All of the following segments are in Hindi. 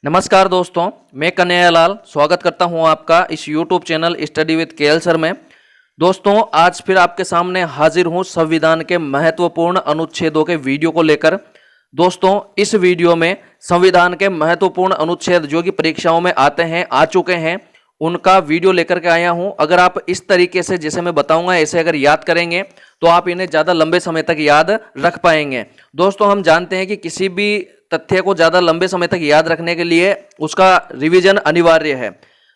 नमस्कार दोस्तों, मैं कन्हैयालाल स्वागत करता हूं आपका इस YouTube channel study with KL sir में। दोस्तों, आज फिर आपके सामने हाजिर हूं संविधान के महत्वपूर्ण अनुच्छेदों के वीडियो को लेकर। दोस्तों, इस वीडियो में संविधान के महत्वपूर्ण अनुच्छेद जो कि परीक्षाओं में आ चुके हैं, उनका वीडियो लेकर के आया हूं। अगर आप इस तरीके से जैसे मैं बताऊंगा ऐसे अगर याद करेंगे तो आप इन्हें ज़्यादा लंबे समय तक याद रख पाएंगे। दोस्तों, हम जानते हैं कि किसी भी तथ्य को ज़्यादा लंबे समय तक याद रखने के लिए उसका रिवीजन अनिवार्य है।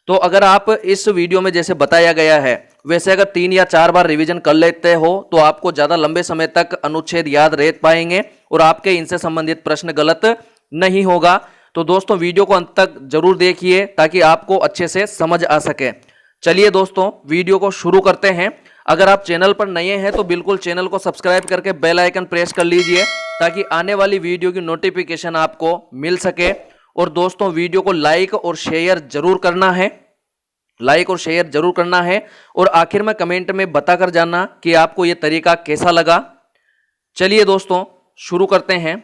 तो अगर आप इस वीडियो में जैसे बताया गया है वैसे अगर 3 या 4 बार रिवीजन कर लेते हो तो आपको ज़्यादा लंबे समय तक अनुच्छेद याद रह पाएंगे और आपके इनसे संबंधित प्रश्न गलत नहीं होगा। तो दोस्तों, वीडियो को अंत तक जरूर देखिए ताकि आपको अच्छे से समझ आ सके। चलिए दोस्तों, वीडियो को शुरू करते हैं। अगर आप चैनल पर नए हैं तो बिल्कुल चैनल को सब्सक्राइब करके बेल आइकन प्रेस कर लीजिए ताकि आने वाली वीडियो की नोटिफिकेशन आपको मिल सके। और दोस्तों, वीडियो को लाइक और शेयर जरूर करना है, और आखिर में कमेंट में बताकर जाना कि आपको ये तरीका कैसा लगा। चलिए दोस्तों, शुरू करते हैं।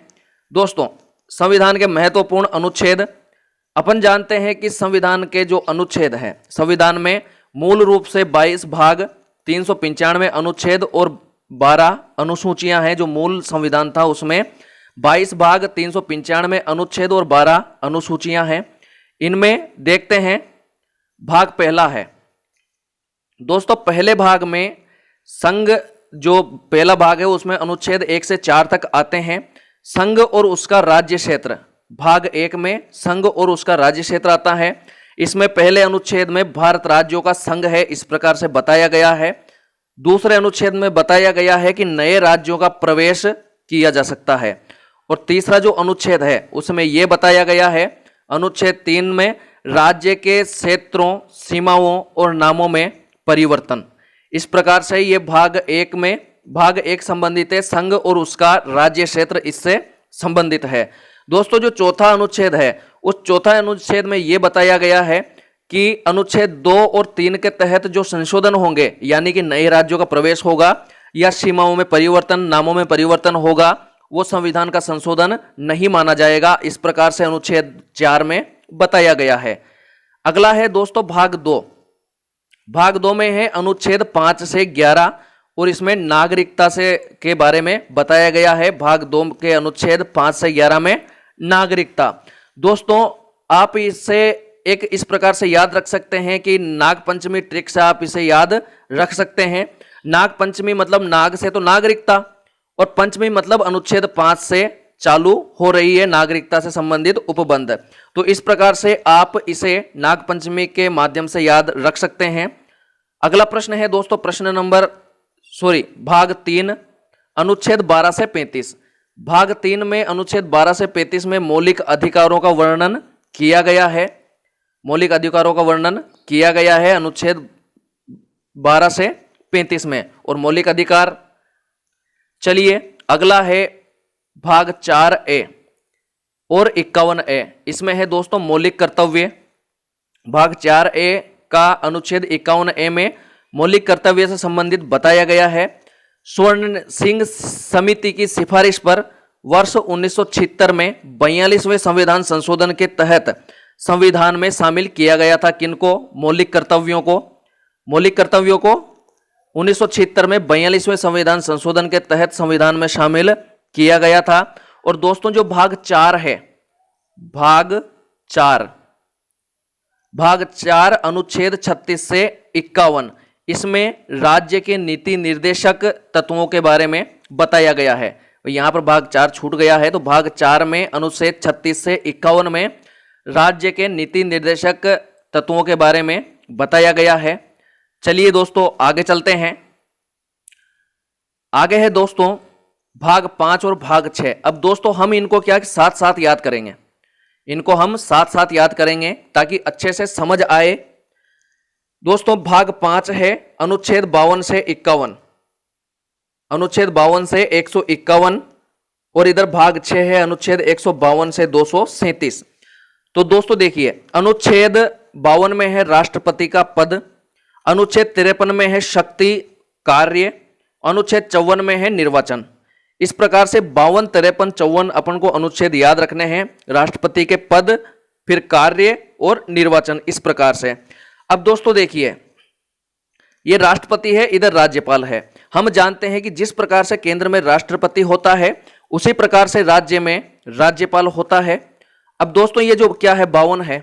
दोस्तों, संविधान के महत्वपूर्ण अनुच्छेद अपन जानते हैं कि संविधान के जो अनुच्छेद हैं, संविधान में मूल रूप से 22 भाग, 395 अनुच्छेद और 12 अनुसूचियां हैं। जो मूल संविधान था उसमें 22 भाग, 395 अनुच्छेद और 12 अनुसूचियां हैं। इनमें देखते हैं, भाग पहला है। दोस्तों, पहले भाग में संघ, जो पहला भाग है उसमें अनुच्छेद 1 से 4 तक आते हैं। संघ और उसका राज्य क्षेत्र, भाग 1 में संघ और उसका राज्य क्षेत्र आता है। इसमें पहले अनुच्छेद में भारत राज्यों का संघ है, इस प्रकार से बताया गया है। दूसरे अनुच्छेद में बताया गया है कि नए राज्यों का प्रवेश किया जा सकता है। और तीसरा जो अनुच्छेद है उसमें यह बताया गया है, अनुच्छेद 3 में राज्य के क्षेत्रों, सीमाओं और नामों में परिवर्तन। इस प्रकार से ये भाग 1 संबंधित है, संघ और उसका राज्य क्षेत्र इससे संबंधित है। दोस्तों, जो चौथा अनुच्छेद है उस चौथा अनुच्छेद में यह बताया गया है कि अनुच्छेद 2 और 3 के तहत जो संशोधन होंगे, यानी कि नए राज्यों का प्रवेश होगा या सीमाओं में परिवर्तन, नामों में परिवर्तन होगा, वो संविधान का संशोधन नहीं माना जाएगा। इस प्रकार से अनुच्छेद 4 में बताया गया है। अगला है दोस्तों भाग 2। भाग 2 में है अनुच्छेद 5 से 11 और इसमें नागरिकता से के बारे में बताया गया है। भाग 2 के अनुच्छेद 5 से 11 में नागरिकता। दोस्तों, आप इसे एक इस प्रकार से याद रख सकते हैं कि नागपंचमी ट्रिक से आप इसे याद रख सकते हैं। नागपंचमी मतलब नाग से तो नागरिकता, और पंचमी मतलब अनुच्छेद 5 से चालू हो रही है नागरिकता से संबंधित उपबंध। तो इस प्रकार से आप इसे नागपंचमी के माध्यम से याद रख सकते हैं। अगला प्रश्न है दोस्तों, भाग 3 अनुच्छेद 12 से 35। भाग 3 में अनुच्छेद 12 से 35 में मौलिक अधिकारों का वर्णन किया गया है। मौलिक अधिकारों का वर्णन किया गया है अनुच्छेद 12 से 35 में, और मौलिक अधिकार। चलिए, अगला है भाग 4A और 51A। इसमें है दोस्तों मौलिक कर्तव्य। भाग 4A का अनुच्छेद 51A में मौलिक कर्तव्य से संबंधित बताया गया है। स्वर्ण सिंह समिति की सिफारिश पर वर्ष 1976 में 42वें संविधान संशोधन के तहत संविधान में शामिल किया गया था। किनको? मौलिक कर्तव्यों को। मौलिक कर्तव्यों को 1976 में 42वें संविधान संशोधन के तहत संविधान में शामिल किया गया था। और दोस्तों, जो भाग 4 है, भाग 4 अनुच्छेद 36 से 51, इसमें राज्य के नीति निर्देशक तत्वों के बारे में बताया गया है। यहां पर भाग 4 छूट गया है, तो भाग 4 में अनुच्छेद 36 से 51 में राज्य के नीति निर्देशक तत्वों के बारे में बताया गया है। चलिए दोस्तों, आगे चलते हैं। आगे है दोस्तों भाग 5 और भाग 6। अब दोस्तों, हम इनको क्या साथ साथ याद करेंगे, इनको हम साथ साथ याद करेंगे ताकि अच्छे से समझ आए। दोस्तों, भाग 5 है अनुच्छेद 52 से 51, अनुच्छेद 52 से 151, और इधर भाग 6 है अनुच्छेद 152 से 237। तो दोस्तों देखिए, अनुच्छेद 52 में है राष्ट्रपति का पद, अनुच्छेद 53 में है शक्ति कार्य, अनुच्छेद 54 में है निर्वाचन। इस प्रकार से 52, 53, 54 अपन को अनुच्छेद याद रखने हैं। राष्ट्रपति के पद, फिर कार्य और निर्वाचन, इस प्रकार से। अब दोस्तों देखिए, ये राष्ट्रपति है, इधर राज्यपाल है। हम जानते हैं कि जिस प्रकार से केंद्र में राष्ट्रपति होता है उसी प्रकार से राज्य में राज्यपाल होता है। अब दोस्तों ये जो क्या है 52 है,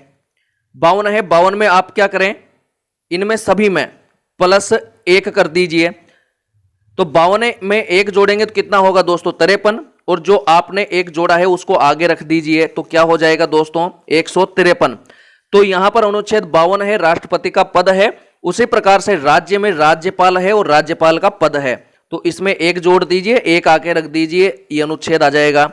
52 है, 52 में आप क्या करें, इनमें सभी में +1 कर दीजिए। तो 52 में 1 जोड़ेंगे तो कितना होगा दोस्तों 53, और जो आपने 1 जोड़ा है उसको आगे रख दीजिए तो क्या हो जाएगा दोस्तों 153। तो यहां पर अनुच्छेद 52 है, राष्ट्रपति का पद है। उसी प्रकार से राज्य में राज्यपाल है और राज्यपाल का पद है, तो इसमें 1 जोड़ दीजिए, 1 आगे रख दीजिए, ये अनुच्छेद आ जाएगा।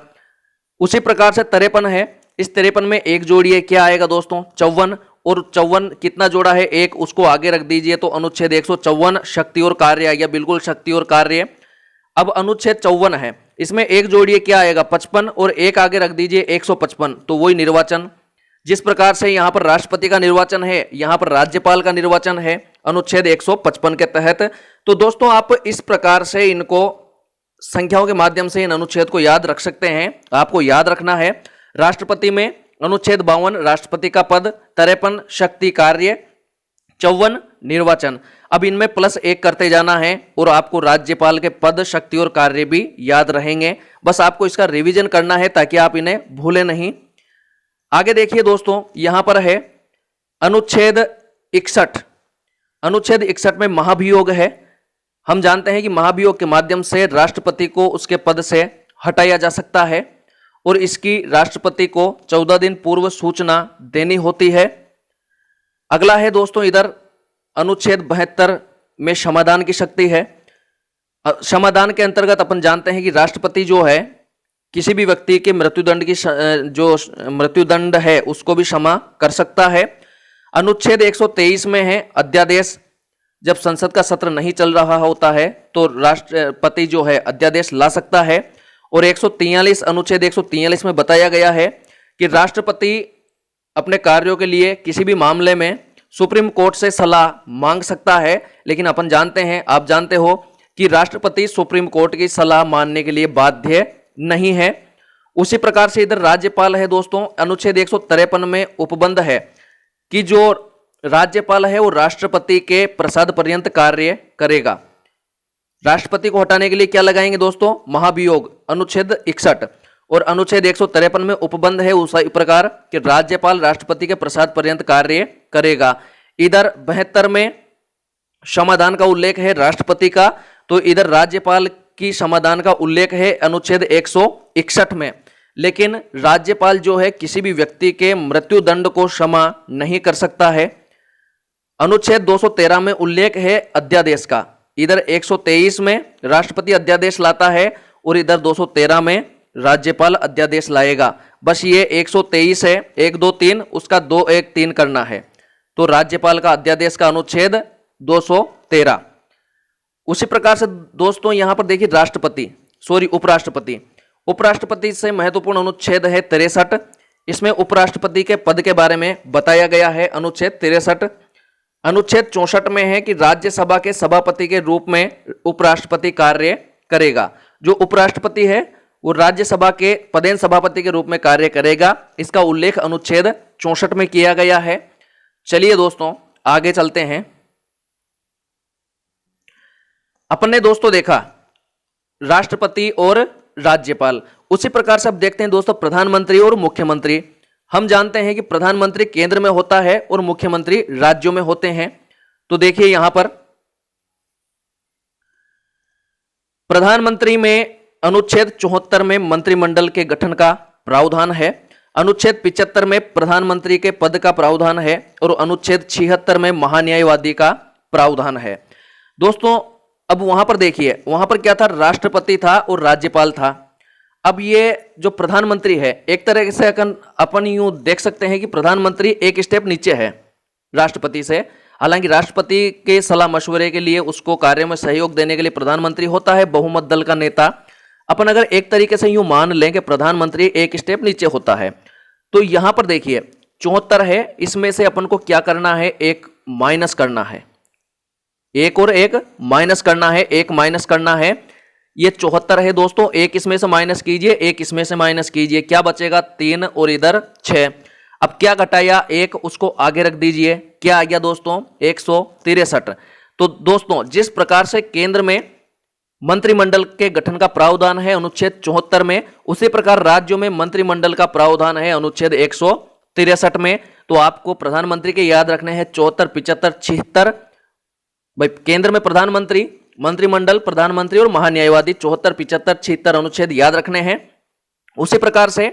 उसी प्रकार से 53 है, इस 53 में 1 जोड़िए, क्या आएगा दोस्तों 54, और 54 कितना जोड़ा है 1, उसको आगे रख दीजिए तो अनुच्छेद 154 शक्ति और कार्य आ गया, बिल्कुल शक्ति और कार्य। अब अनुच्छेद 54 है, इसमें 1 जोड़िए, क्या आएगा 55, और 1 आगे रख दीजिए 155, तो वही निर्वाचन। जिस प्रकार से यहां पर राष्ट्रपति का निर्वाचन है, यहां पर राज्यपाल का निर्वाचन है अनुच्छेद 155 के तहत। तो दोस्तों आप इस प्रकार से इनको संख्याओं के माध्यम से इन अनुच्छेद को याद रख सकते हैं। आपको याद रखना है, राष्ट्रपति में अनुच्छेद 52 राष्ट्रपति का पद, 53 शक्ति कार्य, 54 निर्वाचन। अब इनमें +1 करते जाना है और आपको राज्यपाल के पद, शक्ति और कार्य भी याद रहेंगे। बस आपको इसका रिवीजन करना है ताकि आप इन्हें भूलें नहीं। आगे देखिए दोस्तों, यहां पर है अनुच्छेद 61। अनुच्छेद 61 में महाभियोग है। हम जानते हैं कि महाभियोग के माध्यम से राष्ट्रपति को उसके पद से हटाया जा सकता है और इसकी राष्ट्रपति को 14 दिन पूर्व सूचना देनी होती है। अगला है दोस्तों इधर अनुच्छेद 72 में क्षमादान की शक्ति है। क्षमादान के अंतर्गत अपन जानते हैं कि राष्ट्रपति जो है किसी भी व्यक्ति के मृत्युदंड की जो मृत्युदंड है उसको भी क्षमा कर सकता है। अनुच्छेद 123 में है अध्यादेश। जब संसद का सत्र नहीं चल रहा होता है तो राष्ट्रपति जो है अध्यादेश ला सकता है। और 143 अनुच्छेद 143 में बताया गया है कि राष्ट्रपति अपने कार्यों के लिए किसी भी मामले में सुप्रीम कोर्ट से सलाह मांग सकता है, लेकिन अपन जानते हैं, आप जानते हो कि राष्ट्रपति सुप्रीम कोर्ट की सलाह मानने के लिए बाध्य नहीं है। उसी प्रकार से इधर राज्यपाल है दोस्तों। अनुच्छेद 153 में उपबंध है कि जो राज्यपाल है वो राष्ट्रपति के प्रसाद पर्यंत कार्य करेगा। राष्ट्रपति को हटाने के लिए क्या लगाएंगे दोस्तों, महाभियोग, अनुच्छेद 61। और अनुच्छेद 153 में उपबंध है उसी प्रकार कि राज्यपाल राष्ट्रपति के प्रसाद पर्यंत कार्य करेगा। इधर 72 में क्षमादान का उल्लेख है राष्ट्रपति का, तो इधर राज्यपाल की क्षमादान का उल्लेख है अनुच्छेद 161 में। लेकिन राज्यपाल जो है किसी भी व्यक्ति के मृत्युदंड को क्षमा नहीं कर सकता है। अनुच्छेद 213 में उल्लेख है अध्यादेश का। इधर 123 में राष्ट्रपति अध्यादेश लाता है और इधर 213 में राज्यपाल अध्यादेश लाएगा। बस ये 123 है, 1 2 3, उसका 2 1 3 करना है। तो राज्यपाल का अध्यादेश का अनुच्छेद 213। उसी प्रकार से दोस्तों यहां पर देखिए उपराष्ट्रपति। उपराष्ट्रपति से महत्वपूर्ण अनुच्छेद है 63। इसमें उपराष्ट्रपति के पद के बारे में बताया गया है अनुच्छेद 63। अनुच्छेद 64 में है कि राज्यसभा के सभापति के रूप में उपराष्ट्रपति कार्य करेगा। जो उपराष्ट्रपति है वो राज्यसभा के पदेन सभापति के रूप में कार्य करेगा। इसका उल्लेख अनुच्छेद 64 में किया गया है। चलिए दोस्तों आगे चलते हैं। अपन ने दोस्तों देखा राष्ट्रपति और राज्यपाल। उसी प्रकार से अब देखते हैं दोस्तों प्रधानमंत्री और मुख्यमंत्री। हम जानते हैं कि प्रधानमंत्री केंद्र में होता है और मुख्यमंत्री राज्यों में होते हैं। तो देखिए यहां पर प्रधानमंत्री में अनुच्छेद 74 में मंत्रिमंडल के गठन का प्रावधान है। अनुच्छेद 75 में प्रधानमंत्री के पद का प्रावधान है और अनुच्छेद 76 में महान्यायवादी का प्रावधान है। दोस्तों अब वहां पर देखिए, वहां पर क्या था, राष्ट्रपति था और राज्यपाल था। अब ये जो प्रधानमंत्री है एक तरह से अपन यूं देख सकते हैं कि प्रधानमंत्री एक स्टेप नीचे है राष्ट्रपति से। हालांकि राष्ट्रपति के सलाह मशवरे के लिए, उसको कार्य में सहयोग देने के लिए प्रधानमंत्री होता है बहुमत दल का नेता। अपन अगर एक तरीके से यूं मान लें कि प्रधानमंत्री एक स्टेप नीचे होता है, तो यहां पर देखिए 74 है, इसमें से अपन को क्या करना है, एक माइनस करना है, एक और एक माइनस करना है, एक माइनस करना है। ये 74 है दोस्तों, एक इसमें से माइनस कीजिए, एक इसमें से माइनस कीजिए, क्या बचेगा 3 और इधर 6। अब क्या घटाया, एक उसको आगे रख दीजिए, क्या आ गया दोस्तों 163। तो दोस्तों जिस प्रकार से केंद्र में मंत्रिमंडल के गठन का प्रावधान है अनुच्छेद 74 में, उसी प्रकार राज्यों में मंत्रिमंडल का प्रावधान है अनुच्छेद 163 में। तो आपको प्रधानमंत्री के याद रखने हैं 74, 75, 76। भाई केंद्र में प्रधानमंत्री, मंत्रिमंडल, प्रधानमंत्री और महान्यायवादी 74, 75, 76 अनुच्छेद याद रखने हैं। उसी प्रकार से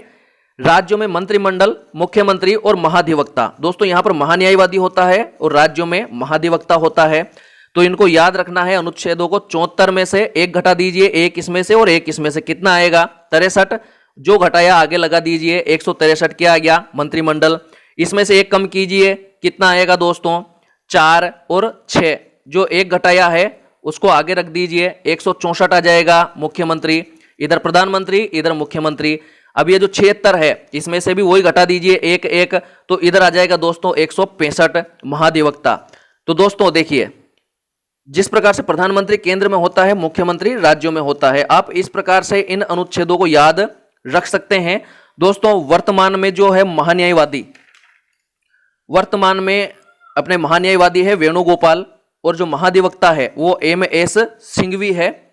राज्यों में मंत्रिमंडल, मुख्यमंत्री और महाधिवक्ता, दोस्तों यहां पर महान्यायवादी होता है और राज्यों में महाधिवक्ता होता है। तो इनको याद रखना है। अनुच्छेदों को 74 में से एक घटा दीजिए, एक इसमें से और एक इसमें से, कितना आएगा 63। जो घटाया आगे लगा दीजिए, 163 क्या आ गया मंत्रिमंडल। इसमें से एक कम कीजिए, कितना आएगा दोस्तों 4 और 6। जो एक घटाया है उसको आगे रख दीजिए, 164 आ जाएगा मुख्यमंत्री, इधर प्रधानमंत्री इधर मुख्यमंत्री। अब ये जो 76 है इसमें से भी वही घटा दीजिए, एक एक, तो इधर आ जाएगा दोस्तों 165 महाधिवक्ता। तो दोस्तों देखिए, जिस प्रकार से प्रधानमंत्री केंद्र में होता है, मुख्यमंत्री राज्यों में होता है, आप इस प्रकार से इन अनुच्छेदों को याद रख सकते हैं। दोस्तों वर्तमान में जो है महान्यायवादी, वर्तमान में अपने महान्यायवादी है वेणुगोपाल, और जो महाधिवक्ता है वो MS सिंघवी है।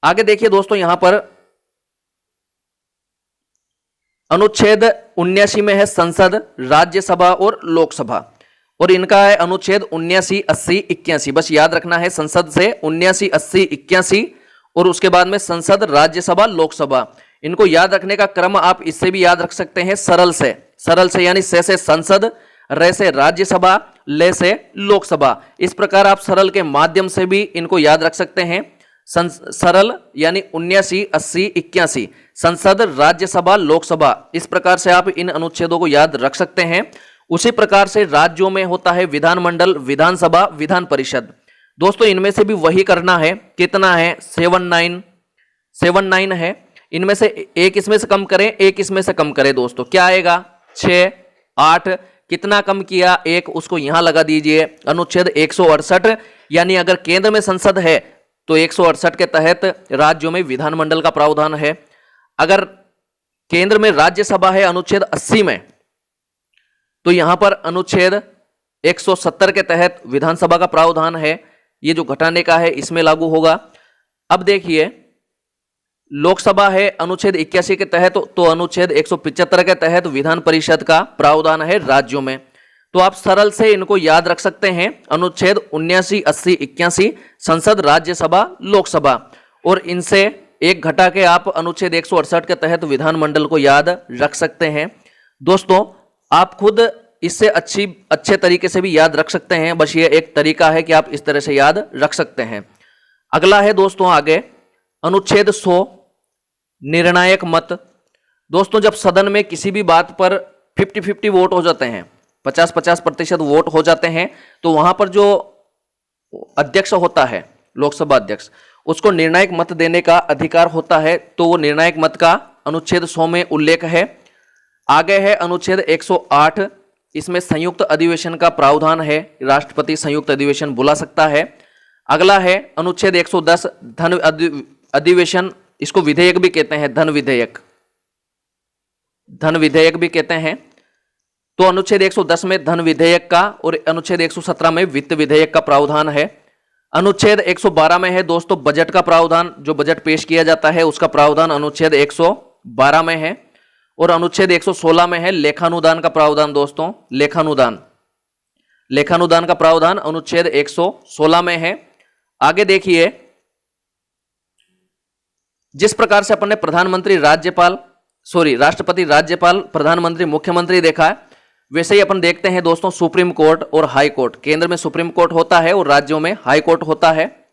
आगे देखिए दोस्तों, यहां पर अनुच्छेद 79 में है संसद, राज्यसभा और लोकसभा, और इनका है अनुच्छेद 79, 80, 81। बस याद रखना है संसद से 79, 80, 81, और उसके बाद में संसद, राज्यसभा, लोकसभा। इनको याद रखने का क्रम आप इससे भी याद रख सकते हैं, सरल से। सरल से यानी से संसद, रे से राज्यसभा, ले से लोकसभा। इस प्रकार आप सरल के माध्यम से भी इनको याद रख सकते हैं। सरल यानी 79, 80, 81, संसद, राज्यसभा, लोकसभा। इस प्रकार से आप इन अनुच्छेदों को याद रख सकते हैं। उसी प्रकार से राज्यों में होता है विधानमंडल, विधानसभा, विधान परिषद। दोस्तों इनमें से भी वही करना है। कितना है 79 है। इनमें से एक इसमें से कम करें, एक इसमें से कम करें दोस्तों, क्या आएगा 6, 8। कितना कम किया, एक, उसको यहां लगा दीजिए। अनुच्छेद 168, यानी अगर केंद्र में संसद है तो 168 के तहत राज्यों में विधानमंडल का प्रावधान है। अगर केंद्र में राज्यसभा है अनुच्छेद 80 में, तो यहां पर अनुच्छेद 170 के तहत विधानसभा का प्रावधान है। ये जो घटाने का है इसमें लागू होगा। अब देखिए, लोकसभा है अनुच्छेद 81 के तहत, तो अनुच्छेद 175 के तहत विधान परिषद का प्रावधान है राज्यों में। तो आप सरल से इनको याद रख सकते हैं। अनुच्छेद 79, 80, 81, संसद, राज्यसभा, लोकसभा, और इनसे एक घटा के आप अनुच्छेद 168 के तहत विधानमंडल को याद रख सकते हैं। दोस्तों आप खुद इससे अच्छे तरीके से भी याद रख सकते हैं। बस ये एक तरीका है कि आप इस तरह से याद रख सकते हैं। अगला है दोस्तों आगे अनुच्छेद 100, निर्णायक मत। दोस्तों जब सदन में किसी भी बात पर 50-50 वोट हो जाते हैं, 50-50% वोट हो जाते हैं, तो वहां पर जो अध्यक्ष होता है, लोकसभा अध्यक्ष, उसको निर्णायक मत देने का अधिकार होता है। तो वो निर्णायक मत का अनुच्छेद 100 में उल्लेख है। आगे है अनुच्छेद 108, इसमें संयुक्त अधिवेशन का प्रावधान है, राष्ट्रपति संयुक्त अधिवेशन बुला सकता है। अगला है अनुच्छेद 110, धन अधिवेशन, इसको विधेयक भी कहते हैं, धन विधेयक भी कहते हैं। तो अनुच्छेद 110 में धन विधेयक का, और अनुच्छेद 117 में वित्त विधेयक का प्रावधान है। अनुच्छेद 112 में है दोस्तों बजट का प्रावधान, जो बजट पेश किया जाता है उसका प्रावधान अनुच्छेद 112 में है। और अनुच्छेद 116 में है लेखानुदान का प्रावधान। दोस्तों लेखानुदान का प्रावधान अनुच्छेद 116 में है। आगे देखिए, जिस प्रकार से अपन ने राष्ट्रपति, राज्यपाल, प्रधानमंत्री, मुख्यमंत्री देखा है, वैसे ही अपन देखते हैं दोस्तों सुप्रीम कोर्ट और हाई कोर्ट। केंद्र में सुप्रीम कोर्ट होता है और राज्यों में हाई कोर्ट होता है।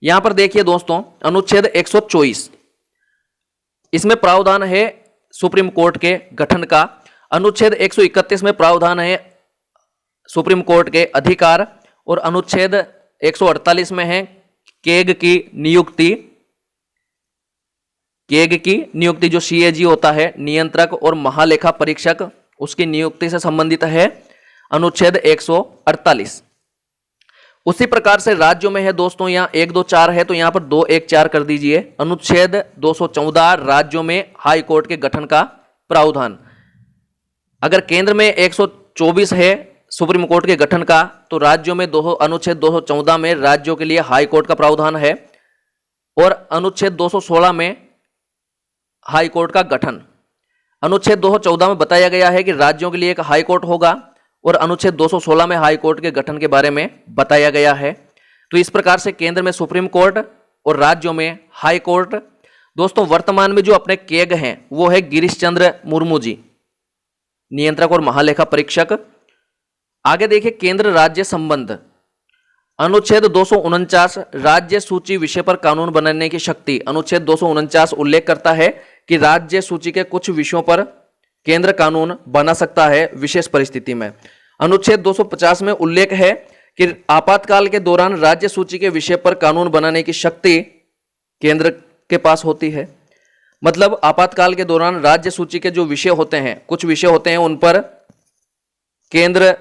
यहां पर देखिए दोस्तों अनुच्छेद 124, इसमें प्रावधान है सुप्रीम कोर्ट के गठन का। अनुच्छेद 131 में प्रावधान है सुप्रीम कोर्ट के अधिकार, और अनुच्छेद 148 में है केग की नियुक्ति, जो CAG होता है, नियंत्रक और महालेखा परीक्षक, उसकी नियुक्ति से संबंधित है अनुच्छेद 148। उसी प्रकार से राज्यों में है दोस्तों, यहां 1, 2, 4 है, तो यहां पर 2, 1, 4 कर दीजिए। अनुच्छेद 214, राज्यों में हाई कोर्ट के गठन का प्रावधान। अगर केंद्र में 124 है सुप्रीम कोर्ट के गठन का, तो राज्यों में अनुच्छेद 214 में राज्यों के लिए हाई कोर्ट का प्रावधान है और अनुच्छेद 216 में हाई कोर्ट का गठन। अनुच्छेद 214 में बताया गया है कि राज्यों के लिए एक हाई कोर्ट होगा और अनुच्छेद 216 में हाई कोर्ट के गठन के बारे में बताया गया है। तो इस प्रकार से केंद्र में सुप्रीम कोर्ट और राज्यों में हाई कोर्ट। दोस्तों वर्तमान में जो अपने केग हैं वो है गिरीश चंद्र मुर्मू जी, नियंत्रक और महालेखा परीक्षक। आगे देखिए केंद्र राज्य संबंध। अनुच्छेद 249 राज्य सूची विषय पर कानून बनाने की शक्ति। अनुच्छेद 249 उल्लेख करता है कि राज्य सूची के कुछ विषयों पर केंद्र कानून बना सकता है विशेष परिस्थिति में। अनुच्छेद 250 में उल्लेख है कि आपातकाल के दौरान राज्य सूची के विषय पर कानून बनाने की शक्ति केंद्र के पास होती है। मतलब आपातकाल के दौरान राज्य सूची के जो विषय होते हैं, कुछ विषय होते हैं, उन पर केंद्र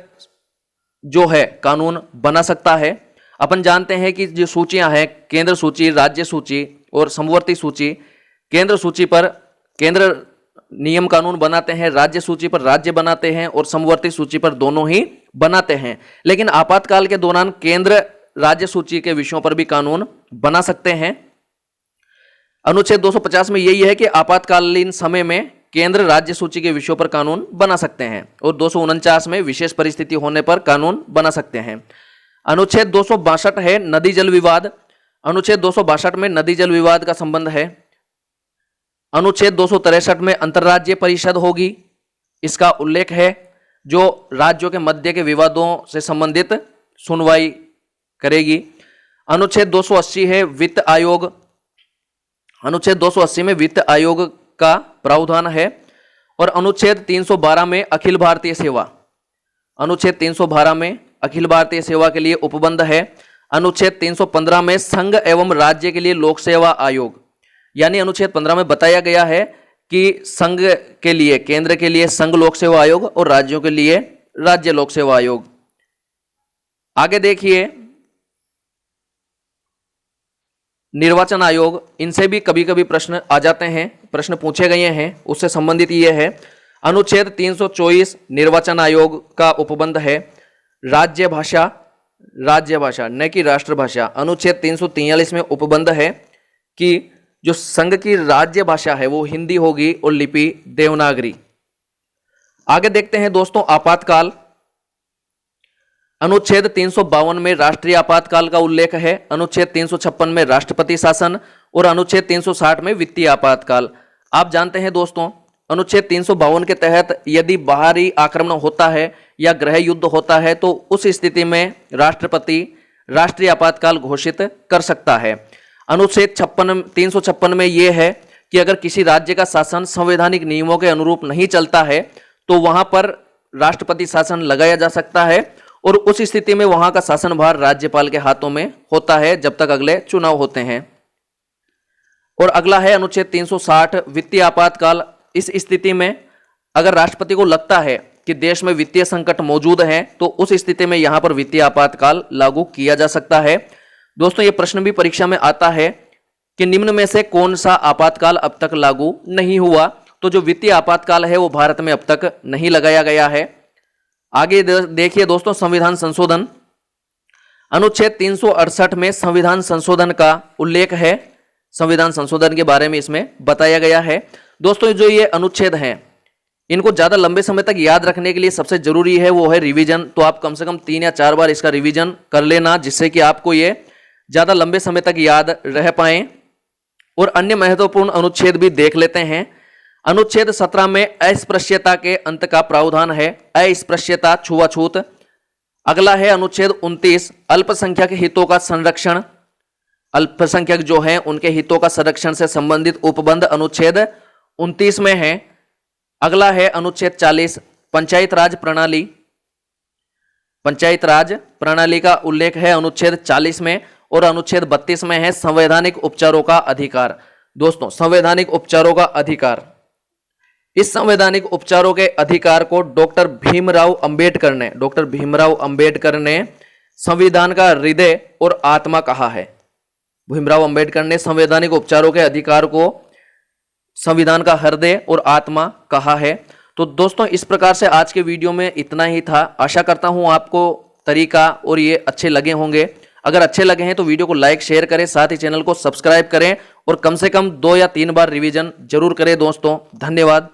जो है कानून बना सकता है। अपन जानते हैं कि जो सूचियां हैं, केंद्र सूची, राज्य सूची और समवर्ती सूची। केंद्र सूची पर केंद्र नियम कानून बनाते हैं, राज्य सूची पर राज्य बनाते हैं और समवर्ती सूची पर दोनों ही बनाते हैं। लेकिन आपातकाल के दौरान केंद्र राज्य सूची के विषयों पर भी कानून बना सकते हैं। अनुच्छेद 250 में यही है कि आपातकालीन समय में केंद्र राज्य सूची के विषयों पर कानून बना सकते हैं और 249 में विशेष परिस्थिति होने पर कानून बना सकते हैं। अनुच्छेद 262 है नदी जल विवाद। अनुच्छेद 262 में नदी जल विवाद का संबंध है। अनुच्छेद 263 में अंतर्राज्यीय परिषद होगी, इसका उल्लेख है, जो राज्यों के मध्य के विवादों से संबंधित सुनवाई करेगी। अनुच्छेद 280 है वित्त आयोग। अनुच्छेद 280 में वित्त आयोग का प्रावधान है और अनुच्छेद 312 में अखिल भारतीय सेवा। अनुच्छेद 312 में अखिल भारतीय सेवा के लिए उपबंध है। अनुच्छेद 315 में संघ एवं राज्य के लिए लोक सेवा आयोग, यानी अनुच्छेद 15 में बताया गया है कि संघ के लिए, केंद्र के लिए संघ लोक सेवा आयोग और राज्यों के लिए राज्य लोक सेवा आयोग। आगे देखिए निर्वाचन आयोग, इनसे भी कभी कभी प्रश्न आ जाते हैं, प्रश्न पूछे गए हैं, उससे संबंधित ये है। अनुच्छेद 324 निर्वाचन आयोग का उपबंध है राज्य भाषा न कि राष्ट्रभाषा। अनुच्छेद 343 में उपबंध है कि जो संघ की राज्य भाषा है वो हिंदी होगी और लिपि देवनागरी। आगे देखते हैं दोस्तों आपातकाल। अनुच्छेद 352 में राष्ट्रीय आपातकाल का उल्लेख है। अनुच्छेद 356 में राष्ट्रपति शासन और अनुच्छेद 360 में वित्तीय आपातकाल। आप जानते हैं दोस्तों अनुच्छेद 352 के तहत यदि बाहरी आक्रमण होता है या गृह युद्ध होता है तो उस स्थिति में राष्ट्रपति राष्ट्रीय आपातकाल घोषित कर सकता है। अनुच्छेद 356 में यह है कि अगर किसी राज्य का शासन संवैधानिक नियमों के अनुरूप नहीं चलता है तो वहां पर राष्ट्रपति शासन लगाया जा सकता है और उस स्थिति में वहां का शासनभार राज्यपाल के हाथों में होता है जब तक अगले चुनाव होते हैं। और अगला है अनुच्छेद 360 वित्तीय आपातकाल। इस स्थिति में अगर राष्ट्रपति को लगता है कि देश में वित्तीय संकट मौजूद है तो उस स्थिति में यहां पर वित्तीय आपातकाल लागू किया जा सकता है। दोस्तों ये प्रश्न भी परीक्षा में आता है कि निम्न में से कौन सा आपातकाल अब तक लागू नहीं हुआ, तो जो वित्तीय आपातकाल है वो भारत में अब तक नहीं लगाया गया है। आगे देखिए दोस्तों संविधान संशोधन। अनुच्छेद 368 में संविधान संशोधन का उल्लेख है। संविधान संशोधन के बारे में इसमें बताया गया है। दोस्तों जो ये अनुच्छेद हैं इनको ज्यादा लंबे समय तक याद रखने के लिए सबसे जरूरी है वो है रिवीजन। तो आप कम से कम 3 या 4 बार इसका रिवीजन कर लेना जिससे कि आपको ये ज्यादा लंबे समय तक याद रह पाए। और अन्य महत्वपूर्ण अनुच्छेद भी देख लेते हैं। अनुच्छेद 17 में अस्पृश्यता के अंत का प्रावधान है। अस्पृश्यता छुआछूत। अगला है अनुच्छेद 29 अल्पसंख्यक हितों का संरक्षण। अल्पसंख्यक जो हैं उनके हितों का संरक्षण से संबंधित उपबंध अनुच्छेद 29 में है। अगला है अनुच्छेद 40 पंचायत राज प्रणाली। पंचायत राज प्रणाली का उल्लेख है अनुच्छेद 40 में। और अनुच्छेद 32 में है संवैधानिक उपचारों का अधिकार। दोस्तों संवैधानिक उपचारों का अधिकार, इस संवैधानिक उपचारों के अधिकार को डॉक्टर भीमराव अंबेडकर ने संविधान का हृदय और आत्मा कहा है। भीमराव अंबेडकर ने संवैधानिक उपचारों के अधिकार को संविधान का हृदय और आत्मा कहा है। तो दोस्तों इस प्रकार से आज के वीडियो में इतना ही था। आशा करता हूं आपको तरीका और ये अच्छे लगे होंगे। अगर अच्छे लगे हैं तो वीडियो को लाइक शेयर करें, साथ ही चैनल को सब्सक्राइब करें और कम से कम 2 या 3 बार रिवीजन जरूर करें दोस्तों। धन्यवाद।